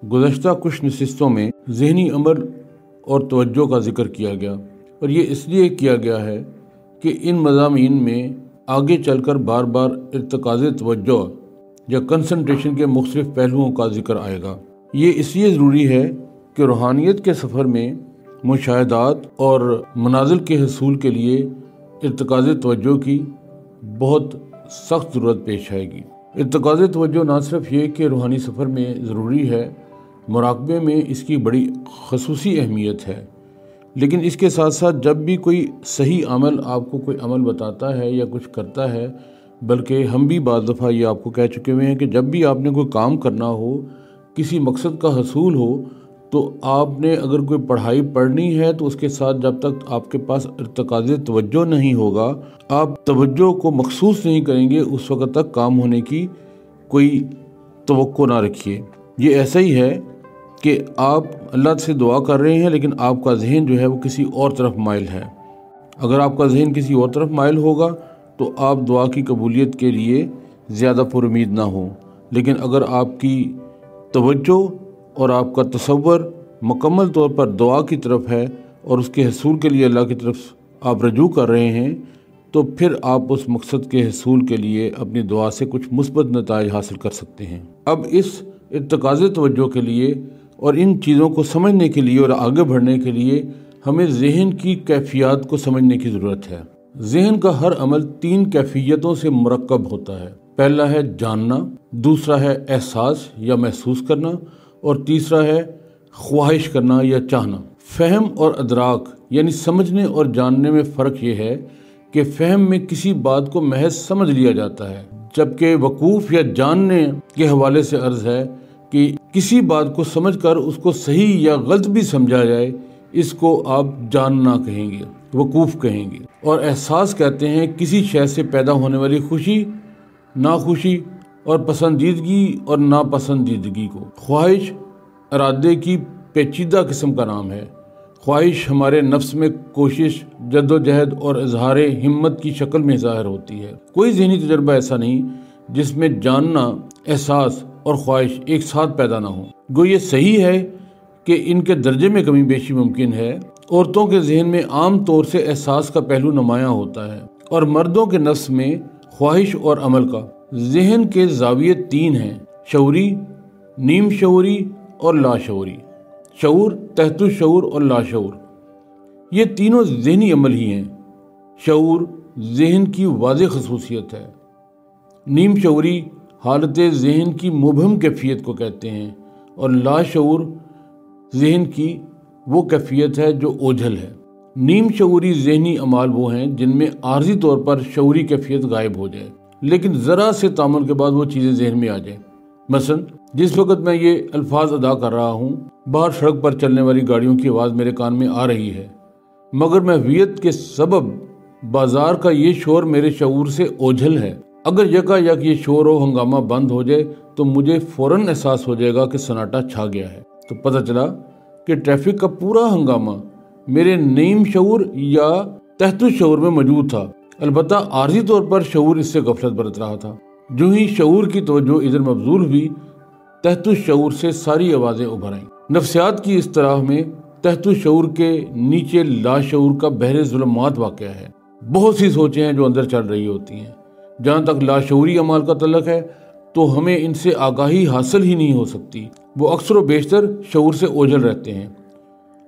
گزشتہ کچھ نشستوں میں ذہنی عمل اور توجہ کا ذکر کیا گیا، اور یہ اس لیے کیا گیا ہے کہ ان مضامین میں آگے چل کر بار بار ارتکاز توجہ یا کنسنٹریشن کے مختلف پہلوؤں کا ذکر آئے گا۔ یہ اس لیے ضروری ہے کہ روحانیت کے سفر میں مشاہدات اور منازل کے حصول کے لیے ارتکاز توجہ کی بہت سخت ضرورت پیش آئے گی۔ ارتکاز توجہ نہ صرف یہ کہ روحانی سفر میں ضروری ہے، مراقبے میں اس کی بڑی خصوصی اہمیت ہے، لیکن اس کے ساتھ ساتھ جب بھی کوئی صحیح عمل آپ کو کوئی عمل بتاتا ہے یا کچھ کرتا ہے، بلکہ ہم بھی بعض دفعہ یہ آپ کو کہہ چکے ہوئے ہیں کہ جب بھی آپ نے کوئی کام کرنا ہو، کسی مقصد کا حصول ہو، تو آپ نے اگر کوئی پڑھائی پڑھنی ہے تو اس کے ساتھ جب تک آپ کے پاس ارتکاز توجہ نہیں ہوگا، آپ توجہ کو مخصوص نہیں کریں گے، اس وقت تک کام ہونے کی کوئی توقع نہ رکھیے۔ یہ ایسا ہی ہے کہ آپ اللہ سے دعا کر رہے ہیں لیکن آپ کا ذہن جو ہے وہ کسی اور طرف مائل ہے۔ اگر آپ کا ذہن کسی اور طرف مائل ہوگا تو آپ دعا کی قبولیت کے لیے زیادہ پر امید نہ ہوں، لیکن اگر آپ کی توجہ اور آپ کا تصور مکمل طور پر دعا کی طرف ہے اور اس کے حصول کے لیے اللہ کی طرف آپ رجوع کر رہے ہیں، تو پھر آپ اس مقصد کے حصول کے لیے اپنی دعا سے کچھ مثبت نتائج حاصل کر سکتے ہیں۔ اب اس ارتکاز توجہ کے لیے اور ان چیزوں کو سمجھنے کے لیے اور آگے بڑھنے کے لیے ہمیں ذہن کی کیفیات کو سمجھنے کی ضرورت ہے۔ ذہن کا ہر عمل 3 کیفیتوں سے مرکب ہوتا ہے۔ پہلا ہے جاننا، دوسرا ہے احساس یا محسوس کرنا، اور تیسرا ہے خواہش کرنا یا چاہنا۔ فہم اور ادراک یعنی سمجھنے اور جاننے میں فرق یہ ہے کہ فہم میں کسی بات کو محض سمجھ لیا جاتا ہے، جبکہ وقوف یا جاننے کے حوالے سے عرض ہے کہ کسی بات کو سمجھ کر اس کو صحیح یا غلط بھی سمجھا جائے، اس کو آپ جاننا کہیں گے، وقوف کہیں گے۔ اور احساس کہتے ہیں کسی شے سے پیدا ہونے والی خوشی، ناخوشی اور پسندیدگی اور ناپسندیدگی کو۔ خواہش ارادے کی پیچیدہ قسم کا نام ہے۔ خواہش ہمارے نفس میں کوشش، جدوجہد اور اظہار ہمت کی شکل میں ظاہر ہوتی ہے۔ کوئی ذہنی تجربہ ایسا نہیں جس میں جاننا، احساس اور خواہش ایک ساتھ پیدا نہ ہو۔ گو یہ صحیح ہے کہ ان کے درجے میں کمی بیشی ممکن ہے۔ عورتوں کے ذہن میں عام طور سے احساس کا پہلو نمایاں ہوتا ہے، اور مردوں کے نفس میں خواہش اور عمل کا۔ ذہن کے زاویے 3 ہیں: شعوری، نیم شعوری اور لاشعوری۔ شعور، تحت الشعور اور لاشعور، یہ تینوں ذہنی عمل ہی ہیں۔ شعور ذہن کی واضح خصوصیت ہے۔ نیم شعوری حالت ذہن کی مبہم کیفیت کو کہتے ہیں، اور لاشعور ذہن کی وہ کیفیت ہے جو اوجھل ہے۔ نیم شعوری ذہنی اعمال وہ ہیں جن میں عارضی طور پر شعوری کیفیت غائب ہو جائے، لیکن ذرا سے تعامل کے بعد وہ چیزیں ذہن میں آ جائیں۔ مثلا جس وقت میں یہ الفاظ ادا کر رہا ہوں، باہر سڑک پر چلنے والی گاڑیوں کی آواز میرے کان میں آ رہی ہے، مگر محویت کے سبب بازار کا یہ شور میرے شعور سے اوجھل ہے۔ اگر یکا یک یہ شور و ہنگامہ بند ہو جائے تو مجھے فوراً احساس ہو جائے گا کہ سناٹا چھا گیا ہے۔ تو پتہ چلا کہ ٹریفک کا پورا ہنگامہ میرے نیم شعور یا تحت الشعور میں موجود تھا، البتہ عارضی طور پر شعور اس سے غفلت برت رہا تھا۔ جو ہی شعور کی توجہ ادھر مبذول ہوئی، تحت الشعور سے ساری آوازیں ابھر آئیں۔ نفسیات کی اصطلاح میں تحت الشعور کے نیچے لاشعور کا بحر ظلمات واقع ہے۔ بہت سی سوچیں ہیں جو اندر چل رہی ہوتی ہیں۔ جہاں تک لاشعوری اعمال کا تعلق ہے تو ہمیں ان سے آگاہی حاصل ہی نہیں ہو سکتی، وہ اکثر و بیشتر شعور سے اوجھل رہتے ہیں۔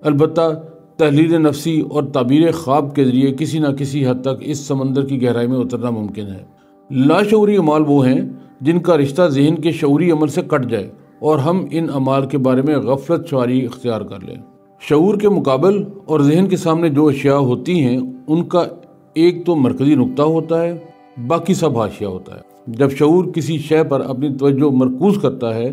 البتہ تحلیل نفسی اور تعبیر خواب کے ذریعے کسی نہ کسی حد تک اس سمندر کی گہرائی میں اترنا ممکن ہے۔ لاشعوری اعمال وہ ہیں جن کا رشتہ ذہن کے شعوری عمل سے کٹ جائے اور ہم ان اعمال کے بارے میں غفلت شعاری اختیار کر لیں۔ شعور کے مقابل اور ذہن کے سامنے جو اشیاء ہوتی ہیں ان کا ایک تو مرکزی نقطہ ہوتا ہے، باقی سب حاشیہ ہوتا ہے۔ جب شعور کسی شے پر اپنی توجہ مرکوز کرتا ہے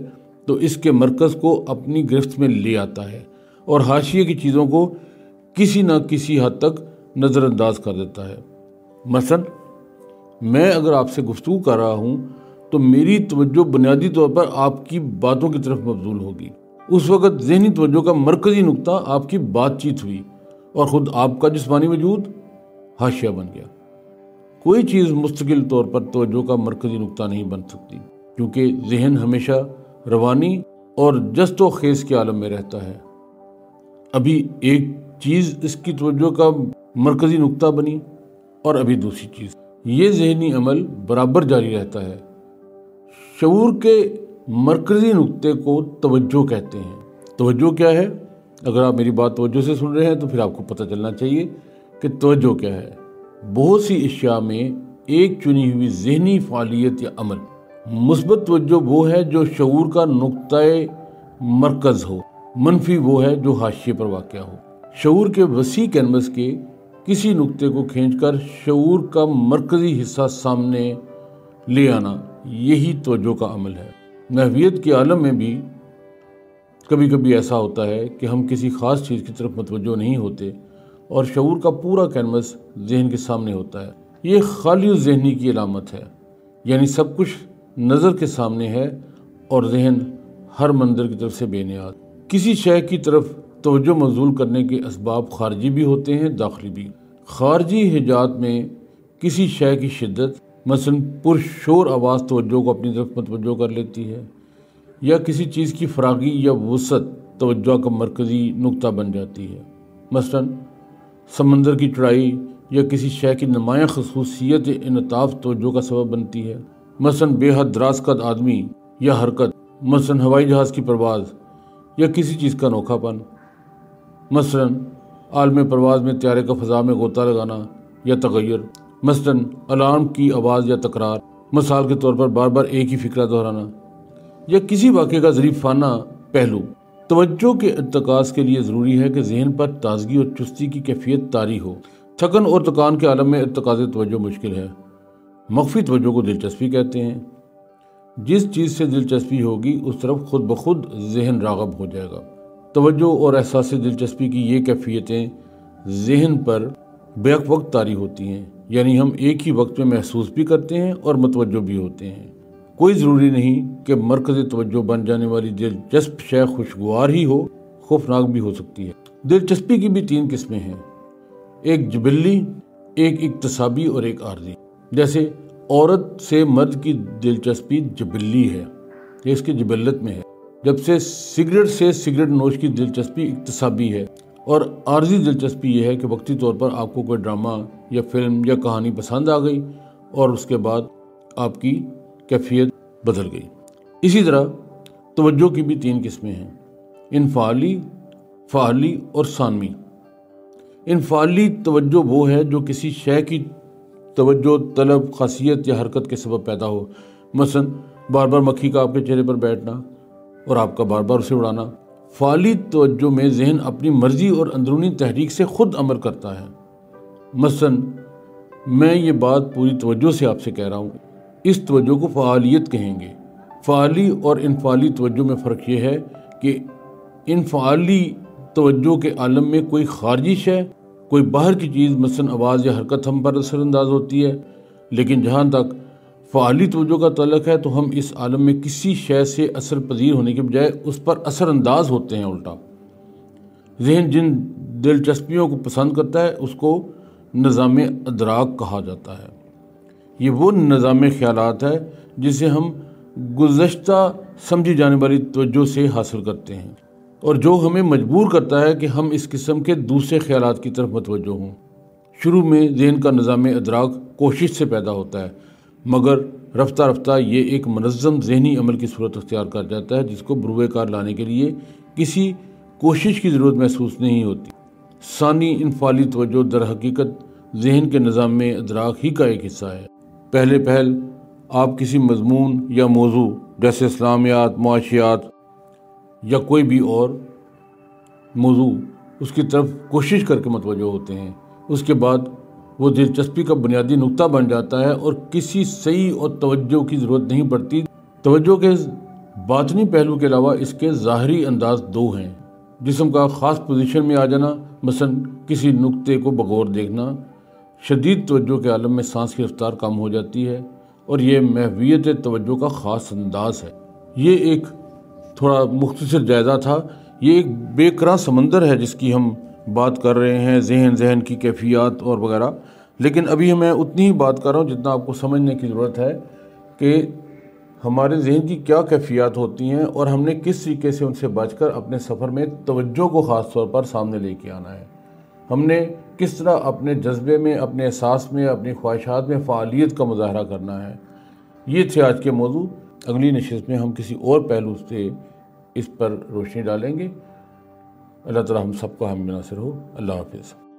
تو اس کے مرکز کو اپنی گرفت میں لے آتا ہے اور حاشیے کی چیزوں کو کسی نہ کسی حد تک نظر انداز کر دیتا ہے۔ مثلا میں اگر آپ سے گفتگو کر رہا ہوں تو میری توجہ بنیادی طور پر آپ کی باتوں کی طرف مبذول ہوگی۔ اس وقت ذہنی توجہ کا مرکزی نقطہ آپ کی بات چیت ہوئی اور خود آپ کا جسمانی وجود حاشیہ بن گیا۔ کوئی چیز مستقل طور پر توجہ کا مرکزی نقطہ نہیں بن سکتی، کیونکہ ذہن ہمیشہ روانی اور جست و خیز کے عالم میں رہتا ہے۔ ابھی ایک چیز اس کی توجہ کا مرکزی نقطہ بنی اور ابھی دوسری چیز۔ یہ ذہنی عمل برابر جاری رہتا ہے۔ شعور کے مرکزی نقطے کو توجہ کہتے ہیں۔ توجہ کیا ہے؟ اگر آپ میری بات توجہ سے سن رہے ہیں تو پھر آپ کو پتہ چلنا چاہیے کہ توجہ کیا ہے۔ بہت سی اشیاء میں ایک چنی ہوئی ذہنی فعالیت یا عمل۔ مثبت توجہ وہ ہے جو شعور کا نقطۂ مرکز ہو، منفی وہ ہے جو حاشیے پر واقع ہو۔ شعور کے وسیع کینوس کے کسی نقطے کو کھینچ کر شعور کا مرکزی حصہ سامنے لے آنا، یہی توجہ کا عمل ہے۔ محویت کے عالم میں بھی کبھی کبھی ایسا ہوتا ہے کہ ہم کسی خاص چیز کی طرف متوجہ نہیں ہوتے اور شعور کا پورا کینوس ذہن کے سامنے ہوتا ہے۔ یہ خالی ذہنی کی علامت ہے، یعنی سب کچھ نظر کے سامنے ہے اور ذہن ہر منظر کی طرف سے بے نیاز۔ کسی شے کی طرف توجہ مبذول کرنے کے اسباب خارجی بھی ہوتے ہیں، داخلی بھی۔ خارجی حجات میں کسی شے کی شدت، مثلا پرشور آواز توجہ کو اپنی طرف متوجہ کر لیتی ہے، یا کسی چیز کی فراغی یا وسعت توجہ کا مرکزی نقطہ بن جاتی ہے۔ مثلا سمندر کی چڑھائی یا کسی شے کی نمایاں خصوصیت انعطاف توجہ کا سبب بنتی ہے۔ مثلا بے حد دراز قد آدمی یا حرکت، مثلا ہوائی جہاز کی پرواز یا کسی چیز کا انوکھا پن۔ مثلا عالم پرواز میں طیارے کا فضا میں غوطہ لگانا یا تغیر۔ مثلا الارم کی آواز یا تکرار۔ مثال کے طور پر بار بار ایک ہی فکرہ دہرانا یا کسی واقعے کا ظریفانہ پہلو۔ توجہ کے ارتکاز کے لیے ضروری ہے کہ ذہن پر تازگی اور چستی کی کیفیت طاری ہو۔ تھکن اور تکان کے عالم میں ارتکاز توجہ مشکل ہے۔ مخفی توجہ کو دلچسپی کہتے ہیں۔ جس چیز سے دلچسپی ہوگی اس طرف خود بخود ذہن راغب ہو جائے گا۔ توجہ اور احساس دلچسپی کی یہ کیفیتیں ذہن پر بیک وقت طاری ہوتی ہیں، یعنی ہم ایک ہی وقت میں محسوس بھی کرتے ہیں اور متوجہ بھی ہوتے ہیں۔ کوئی ضروری نہیں کہ مرکز توجہ بن جانے والی دلچسپ شے خوشگوار ہی ہو، خوفناک بھی ہو سکتی ہے۔ دلچسپی کی بھی 3 قسمیں ہیں، ایک جبلی، ایک اکتسابی اور ایک عارضی۔ جیسے عورت سے مرد کی دلچسپی جبلی ہے، یہ اس کی جبلت میں ہے، جب سے سگریٹ نوش کی دلچسپی اکتسابی ہے، اور عارضی دلچسپی یہ ہے کہ وقتی طور پر آپ کو کوئی ڈرامہ یا فلم یا کہانی پسند آ گئی اور اس کے بعد آپ کی کیفیت بدل گئی۔ اسی طرح توجہ کی بھی 3 قسمیں ہیں، انفعالی، فعالی اور ثانوی۔ انفعالی توجہ وہ ہے جو کسی شے کی توجہ، طلب، خاصیت یا حرکت کے سبب پیدا ہو۔ مثلا بار بار مکھی کا آپ کے چہرے پر بیٹھنا اور آپ کا بار بار اسے اڑانا۔ فعالی توجہ میں ذہن اپنی مرضی اور اندرونی تحریک سے خود عمل کرتا ہے۔ مثلا میں یہ بات پوری توجہ سے آپ سے کہہ رہا ہوں، اس توجہ کو فعالیت کہیں گے۔ فعالی اور انفعالی توجہ میں فرق یہ ہے کہ انفعالی توجہ کے عالم میں کوئی خارجی شے، کوئی باہر کی چیز مثلا آواز یا حرکت ہم پر اثر انداز ہوتی ہے، لیکن جہاں تک فعالی توجہ کا تعلق ہے تو ہم اس عالم میں کسی شے سے اثر پذیر ہونے کے بجائے اس پر اثر انداز ہوتے ہیں۔ الٹا ذہن جن دلچسپیوں کو پسند کرتا ہے اس کو نظام ادراک کہا جاتا ہے۔ یہ وہ نظام خیالات ہے جسے ہم گزشتہ سمجھی جانے والی توجہ سے حاصل کرتے ہیں، اور جو ہمیں مجبور کرتا ہے کہ ہم اس قسم کے دوسرے خیالات کی طرف متوجہ ہوں۔ شروع میں ذہن کا نظام ادراک کوشش سے پیدا ہوتا ہے، مگر رفتہ رفتہ یہ ایک منظم ذہنی عمل کی صورت اختیار کر جاتا ہے جس کو بروئے کار لانے کے لیے کسی کوشش کی ضرورت محسوس نہیں ہوتی۔ ثانی انفعالی توجہ در حقیقت ذہن کے نظام ادراک ہی کا ایک حصہ ہے۔ پہلے پہل آپ کسی مضمون یا موضوع جیسے اسلامیات، معاشیات یا کوئی بھی اور موضوع اس کی طرف کوشش کر کے متوجہ ہوتے ہیں، اس کے بعد وہ دلچسپی کا بنیادی نقطہ بن جاتا ہے اور کسی صحیح اور توجہ کی ضرورت نہیں پڑتی۔ توجہ کے باطنی پہلو کے علاوہ اس کے ظاہری انداز 2 ہیں، جسم کا خاص پوزیشن میں آ جانا، مثلا کسی نقطے کو بغور دیکھنا۔ شدید توجہ کے عالم میں سانس کی رفتار کم ہو جاتی ہے اور یہ محویت توجہ کا خاص انداز ہے۔ یہ ایک تھوڑا مختصر جائزہ تھا، یہ ایک بے کراں سمندر ہے جس کی ہم بات کر رہے ہیں، ذہن کی کیفیات اور وغیرہ، لیکن ابھی میں اتنی ہی بات کر رہا ہوں جتنا آپ کو سمجھنے کی ضرورت ہے کہ ہمارے ذہن کی کیا کیفیات ہوتی ہیں اور ہم نے کس طریقے سے ان سے بچ کر اپنے سفر میں توجہ کو خاص طور پر سامنے لے کے آنا ہے۔ ہم نے کس طرح اپنے جذبے میں، اپنے احساس میں، اپنی خواہشات میں فعالیت کا مظاہرہ کرنا ہے۔ یہ تھے آج کے موضوع۔ اگلی نشست میں ہم کسی اور پہلو سے اس پر روشنی ڈالیں گے۔ اللہ تعالی ہم سب کو حامل ناصر ہو۔ اللہ حافظ۔